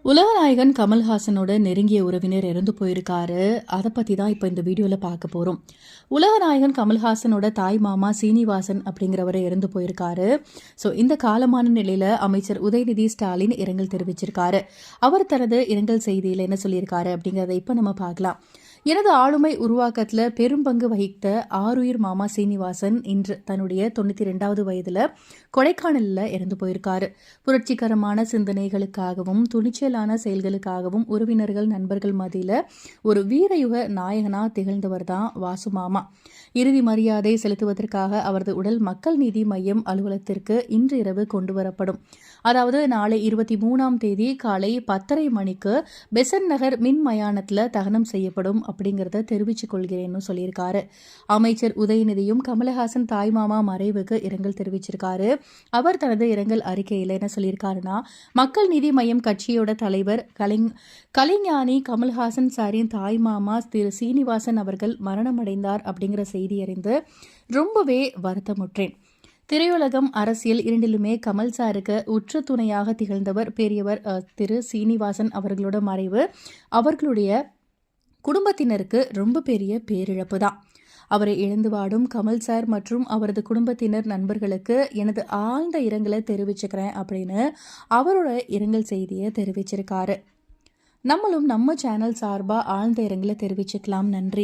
உலகநாயகன் கமல்ஹாசனோட நெருங்கிய உறவினர் இறந்து போயிருக்காரு. அதை பற்றி தான் இப்போ இந்த வீடியோவில் பார்க்க போகிறோம். உலகநாயகன் கமல்ஹாசனோட தாய் மாமா சீனிவாசன் அப்படிங்கிறவரை இறந்து போயிருக்காரு. ஸோ இந்த காலமான நிலையில் அமைச்சர் உதயநிதி ஸ்டாலின் இரங்கல் தெரிவிச்சிருக்காரு. அவர் தனது இரங்கல் செய்தியில் என்ன சொல்லியிருக்காரு அப்படிங்கிறத இப்போ நம்ம பார்க்கலாம். எனது ஆளுமை உருவாக்கத்தில் பெரும் பங்கு வகித்த ஆருயிர் மாமா சீனிவாசன் இன்று தன்னுடைய 92வது வயதில் கொடைக்கானலில் இறந்து போயிருக்காரு. புரட்சிகரமான சிந்தனைகளுக்காகவும் துணிச்சலான செயல்களுக்காகவும் உறவினர்கள் நண்பர்கள் மத்தியில் ஒரு வீரயுக நாயகனாக திகழ்ந்தவர் தான் வாசு மாமா. இறுதி மரியாதை செலுத்துவதற்காக அவரது உடல் மக்கள் நீதி மையம் அலுவலகத்திற்கு இன்று இரவு கொண்டு வரப்படும். அதாவது நாளை 23ஆம் தேதி காலை 10:30 மணிக்கு பெசன் நகர் மின் மயானத்தில் தகனம் செய்யப்படும் அப்படிங்கிறத தெரிவித்துக் கொள்கிறேன்னு சொல்லியிருக்காரு. அமைச்சர் உதயநிதியும் கமலஹாசன் தாய்மாமா மறைவுக்கு இரங்கல் தெரிவிச்சிருக்காரு. அவர் தனது இரங்கல் அறிக்கையில் என்ன சொல்லியிருக்காருன்னா, மக்கள் நீதி மையம் கட்சியோட தலைவர் கலைஞானி கமல்ஹாசன் சாரின் தாய்மாமா திரு சீனிவாசன் அவர்கள் மரணமடைந்தார் அப்படிங்கிற செய்தி அறிந்து ரொம்பவே வருத்தமுற்றேன். திரையுலகம் அரசியல் இரண்டிலுமே கமல் சாருக்கு உற்ற துணையாக திகழ்ந்தவர் பெரியவர் திரு சீனிவாசன் அவர்களோட மறைவு அவர்களுடைய குடும்பத்தினருக்கு ரொம்ப பெரிய பேரிழப்பு தான். அவரை இழந்து வாடும் கமல் சார் மற்றும் அவரது குடும்பத்தினர் நண்பர்களுக்கு எனது ஆழ்ந்த இரங்கலை தெரிவிச்சுக்கிறேன் அப்படின்னு அவரோட இரங்கல் செய்தியை தெரிவிச்சிருக்காரு. நம்மளும் நம்ம சேனல் சார்பாக ஆழ்ந்த இரங்கலை தெரிவிச்சுக்கலாம். நன்றி.